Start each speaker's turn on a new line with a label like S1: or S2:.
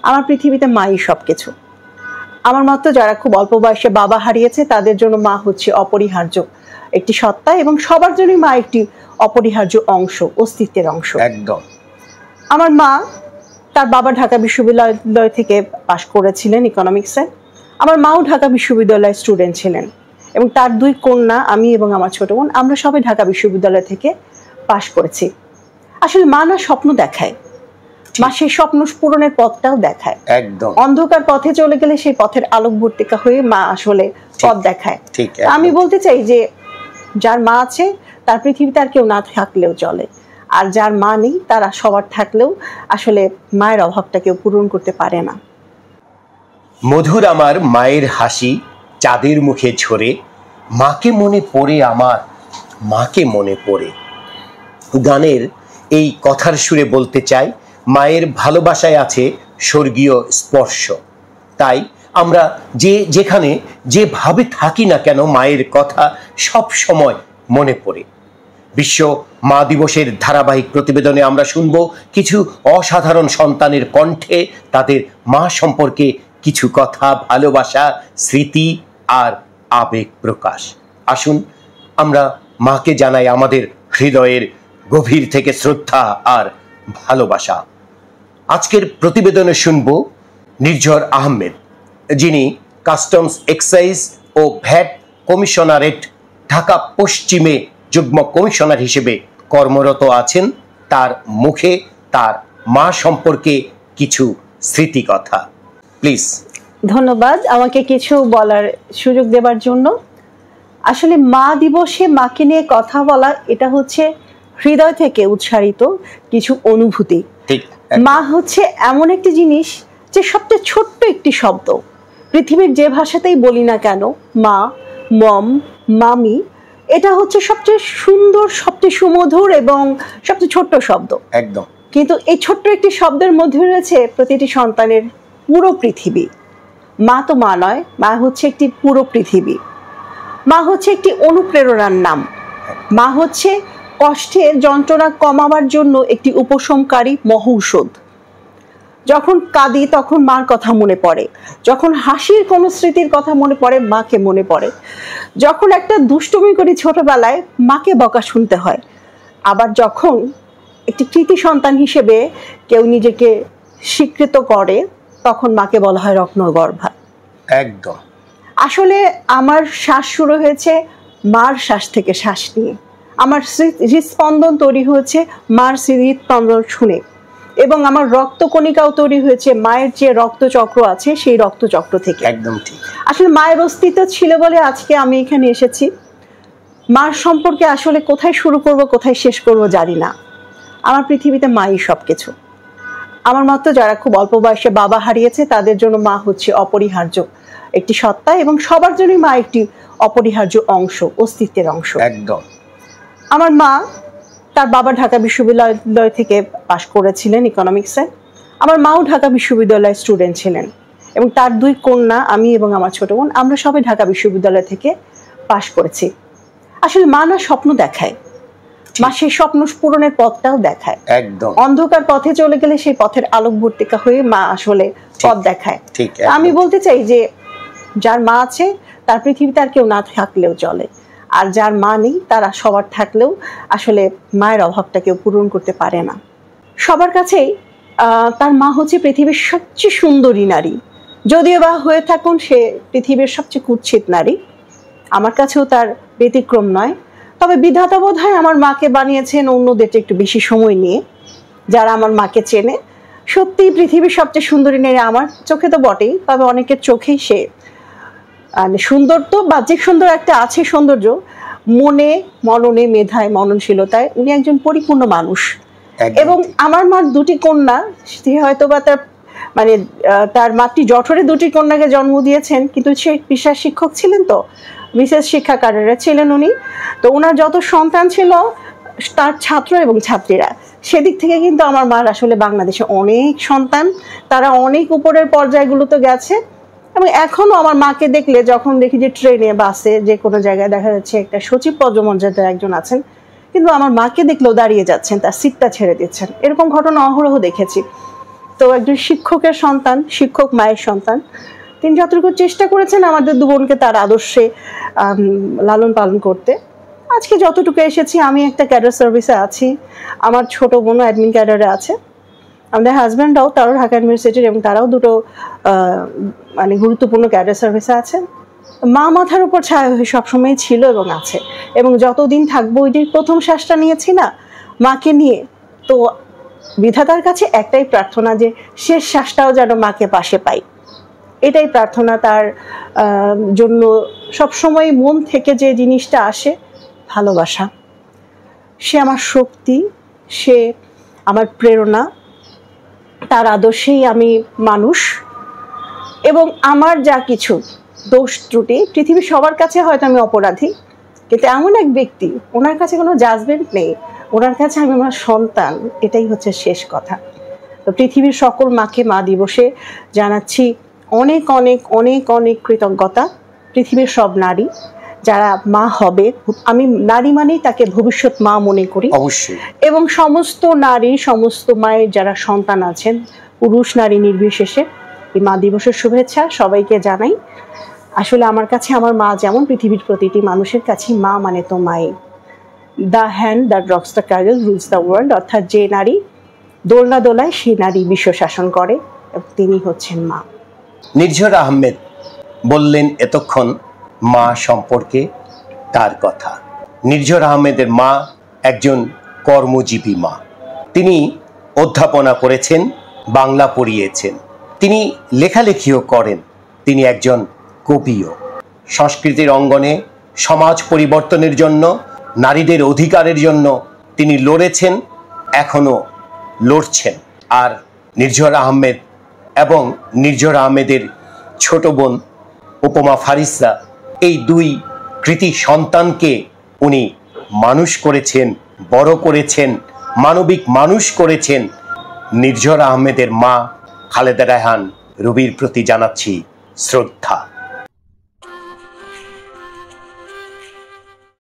S1: আমার পৃথিবীতে মাই সবকিছু। আমার মতো যারা খুব অল্প বয়সে বাবা হারিয়েছে তাদের জন্য মা হচ্ছে অপরিহার্য একটি সত্তা, এবং সবার জন্যই মা একটি অপরিহার্য অংশ, অস্তিত্বের অংশ।
S2: একদম।
S1: আমার মা, তার বাবা ঢাকা বিশ্ববিদ্যালয় থেকে পাশ করেছিলেন ইকোনমিক্সে। আমার মাও ঢাকা বিশ্ববিদ্যালয়ের স্টুডেন্ট ছিলেন, এবং তার দুই কন্যা, আমি এবং আমার ছোট বোন, আমরা সবাই ঢাকা বিশ্ববিদ্যালয় থেকে পাশ করেছি। আসলে মা না স্বপ্ন দেখায়, মা সেই স্বপ্ন পূরণের পথটাও দেখায়।
S2: একদম।
S1: অন্ধকার পথে চলে গেলে সেই পথের আলোকবর্তিকা হয়ে মা আসলে পথ দেখায়।
S2: ঠিক।
S1: আমি বলতে চাই যে যার মা আছে তার পৃথিবীতে আর কেউ না থাকলেও চলে, আর যার মা নেই তারা সবার থাকলেও আসলে মায়ের অভাবটা কেউ পূরণ করতে পারে না।
S2: মধুর আমার মায়ের হাসি চাঁদের মুখে ঝরে, মাকে মনে পড়ে আমার, মাকে মনে পড়ে। গানের এই কথার সুরে বলতে চাই, মায়ের ভালোবাসায় আছে স্বর্গীয় স্পর্শ। তাই আমরা যেখানে যেভাবে থাকি না কেন, মায়ের কথা সব সময় মনে পড়ে। বিশ্ব মা দিবসের ধারাবাহিক প্রতিবেদনে আমরা শুনব কিছু অসাধারণ সন্তানের কণ্ঠে তাদের মা সম্পর্কে কিছু কথা, ভালোবাসা, স্মৃতি আর আবেগ প্রকাশ। আসুন আমরা মাকে জানাই আমাদের হৃদয়ের গভীর থেকে শ্রদ্ধা আর ভালোবাসা। আজকের প্রতিবেদনে শুনব নির্ঝর আহমেদ, যিনি কাস্টমস এক্সাইজ ও ভ্যাট কমিশনারেট ঢাকা পশ্চিমে যুগ্ম কমিশনার হিসেবে কর্মরত আছেন। তার মুখে তার মা সম্পর্কে কিছু স্মৃতিকথা। প্লিজ।
S1: ধন্যবাদ আমাকে কিছু বলার সুযোগ দেবার জন্য। আসলে মা দিবসে মাকে নিয়ে কথা বলা, এটা হচ্ছে হৃদয় থেকে উৎসারিত কিছু অনুভূতি। মা হচ্ছে এমন একটি জিনিস যে সবচেয়ে ছোট্ট একটি শব্দ, পৃথিবীর যে ভাষাতেই বলি না কেন, মা, মম, মামি, এটা হচ্ছে সবচেয়ে সুন্দর, সবচেয়ে সুমধুর এবং সবচেয়ে ছোট্ট শব্দ।
S2: একদম।
S1: কিন্তু এই ছোট্ট একটি শব্দের মধ্যে রয়েছে প্রতিটি সন্তানের পুরো পৃথিবী। মা তো মা নয়, মা হচ্ছে একটি পুরো পৃথিবী। মা হচ্ছে একটি অনুপ্রেরণার নাম। মা হচ্ছে কষ্টের যন্ত্রণা কমাবার জন্য একটি উপশমকারী মহৌষধ। যখন কাঁদি তখন মার কথা মনে পড়ে, যখন হাসির কোনো স্মৃতির কথা মনে পড়ে মাকে মনে পড়ে, যখন একটা দুষ্টুমি করি ছোটবেলায় মাকে বকা শুনতে হয়, আবার যখন একটি কৃতি সন্তান হিসেবে কেউ নিজেকে স্বীকৃত করে তখন মাকে বলা হয় রত্নগর্ভা।
S2: একদম।
S1: আসলে আমার শ্বাস শুরু হয়েছে মার শ্বাস থেকে শ্বাস নিয়ে, আমার হৃদস্পন্দন তৈরি হয়েছে মার হৃদস্পন্দন শুনে, এবং আমার রক্তকণিকাও তৈরি হয়েছে মায়ের যে রক্তচক্র আছে সেই রক্তচক্র থেকে।
S2: একদম ঠিক।
S1: আসলে মায়ের অস্তিত্ব ছিল বলে আজকে আমি এখানে এসেছি। মার সম্পর্কে আসলে কোথায় শুরু করব কোথায় শেষ করব জানি না। আমার পৃথিবীতে মাই সবকিছু। আমার মতো যারা খুব অল্প বয়সে বাবা হারিয়েছে তাদের জন্য মা হচ্ছে অপরিহার্য একটি সত্তা, এবং সবার জন্যই মা একটি অপরিহার্য অংশ, অস্তিত্বের অংশ।
S2: একদম।
S1: আমার মা, তার বাবা ঢাকা বিশ্ববিদ্যালয় থেকে পাশ করেছিলেন ইকোনমিক্সে। আমার মাও ঢাকা বিশ্ববিদ্যালয়ের স্টুডেন্ট ছিলেন, এবং তার দুই কন্যা, আমি এবং আমার ছোট বোন, আমরা সবাই ঢাকা বিশ্ববিদ্যালয় থেকে পাশ করেছি। আসলে মা না স্বপ্ন দেখায়, মা সেই স্বপ্ন পূরণের পথটাও দেখায়।
S2: একদম।
S1: অন্ধকার পথে চলে গেলে সেই পথের আলোকবর্তিকা হয়ে মা আসলে পথ দেখায়।
S2: ঠিক।
S1: আমি বলতে চাই যে যার মা আছে তার পৃথিবীতে আর কেউ না থাকলেও চলে, আর যার মা নেই তারা সবার থাকলেও আসলে মায়ের অভাবটা কেউ পূরণ করতে পারে না। সবার কাছেই তার মা হচ্ছে পৃথিবীর সবচেয়ে সুন্দরী নারী, যদিও বা হয়ে থাকুন সে পৃথিবীর সবচেয়ে কুৎসিত নারী। আমার কাছেও তার ব্যতিক্রম নয়। তবে বিধাতা বোধ হয় আমার মাকে বানিয়েছেন অন্যদের একটু বেশি সময় নিয়ে। যারা আমার মাকে চেনে, সত্যি পৃথিবীর সবচেয়ে সুন্দরী নারী আমার চোখে তো বটেই, তবে অনেকের চোখেই সে সুন্দর। তো বাহ্যিক সুন্দর একটা আছে সৌন্দর্য, মনে, মননে, মেধায়, মননশীলতায় উনি একজন পরিপূর্ণ মানুষ। এবং আমার মার দুটি কন্যা, সে হয়তো বা তার মাতৃ জঠরে দুটি কন্যাকে জন্ম দিয়েছেন, কিন্তু সে পেশার শিক্ষক ছিলেন, তো বিশেষ শিক্ষা কার্যে ছিলেন উনি। তো ওনার যত সন্তান ছিল তার ছাত্র এবং ছাত্রীরা, সেদিক থেকে কিন্তু আমার মার আসলে বাংলাদেশে অনেক সন্তান, তারা অনেক উপরের পর্যায়গুলোতে গেছে। এবং এখনো আমার মাকে দেখলে যখন দেখি যে ট্রেনে, বাসে, যে কোনো জায়গায় দেখা যাচ্ছে একটা সচিব পদমর্যাদার একজন আছেন, কিন্তু আমার মাকে দেখলেও দাঁড়িয়ে যাচ্ছেন, তার সিটটা ছেড়ে দিচ্ছেন, এরকম ঘটনা অহরহ দেখেছি। তো একজন শিক্ষকের সন্তান, শিক্ষক মায়ের সন্তান, তিনি যতটুকু চেষ্টা করেছেন আমাদের দু বোনকে তার আদর্শে লালন পালন করতে। আজকে যতটুকু এসেছি, আমি একটা ক্যাডার সার্ভিসে আছি, আমার ছোট বোনও অ্যাডমিন ক্যাডারে আছে, আমাদের হাজব্যান্ডরাও তারাও ঢাকা ইউনিভার্সিটির এবং তারাও দুটো মানে গুরুত্বপূর্ণ ক্যাডার সার্ভিসে আছে। মা মাথার উপর ছায়া হয়ে সবসময় ছিল এবং আছে, এবং যতদিন থাকবো। ওই যে প্রথম শ্বাসটা নিয়েছি না মাকে নিয়ে, তো বিধাতার কাছে একটাই প্রার্থনা যে শেষ শ্বাসটাও যেন মাকে পাশে পাই, এটাই প্রার্থনা। তার জন্য সবসময় মন থেকে যে জিনিসটা আসে ভালোবাসা। সে আমার শক্তি, সে আমার প্রেরণা, তার আদর্শেই আমি মানুষ। এবং আমার যা কিছু দোষ ত্রুটি, পৃথিবীর সবার কাছে হয়তো আমি অপরাধী, কিন্তু এমন এক ব্যক্তি, ওনার কাছে কোনো জাজমেন্ট নেই, ওনার কাছে আমি আমার সন্তান, এটাই হচ্ছে শেষ কথা। তো পৃথিবীর সকল মাকে মা দিবসে জানাচ্ছি অনেক অনেক অনেক অনেক কৃতজ্ঞতা। পৃথিবীর সব নারী যারা মা হবে, আমি নারী মানেই তাকে ভবিষ্যৎ মা মনে করি
S2: অবশ্যই,
S1: এবং সমস্ত নারী, সমস্ত মায়ের যারা সন্তান আছেন, পুরুষ নারী নির্বিশেষে এই মা দিবসের শুভেচ্ছা সবাইকে জানাই। আসলে আমার কাছে আমার মা যেমন, পৃথিবীর প্রতিটি মানুষের কাছে মা মানে তো মাই। The hand that rocks the cradle rules the world, অর্থাৎ যে নারী দোলনা দোলায় সেই নারী বিশ্ব শাসন করে, তিনি হচ্ছেন মা।
S2: নির্ঝর আহমেদ বললেন এতক্ষণ মা সম্পর্কে তার কথা। নির্ঝর আহমেদের মা একজন কর্মজীবী মা। তিনি অধ্যাপনা করেছেন, বাংলা পড়িয়েছেন, তিনি লেখালেখিও করেন, তিনি একজন কবিও। সংস্কৃতির অঙ্গনে সমাজ পরিবর্তনের জন্য, নারীদের অধিকারের জন্য তিনি লড়েছেন, এখনো লড়ছেন। আর নির্ঝর আহমেদ এবং নির্ঝর আহমেদের ছোট বোন উপমা ফারিসা, এই দুই কৃতি সন্তানকে উনি মানুষ করেছেন, বড় করেছেন, মানবিক মানুষ করেছেন। নির্ঝর আহমেদের মা খালেদা রায়হান রুবির প্রতি জানাচ্ছি শ্রদ্ধা।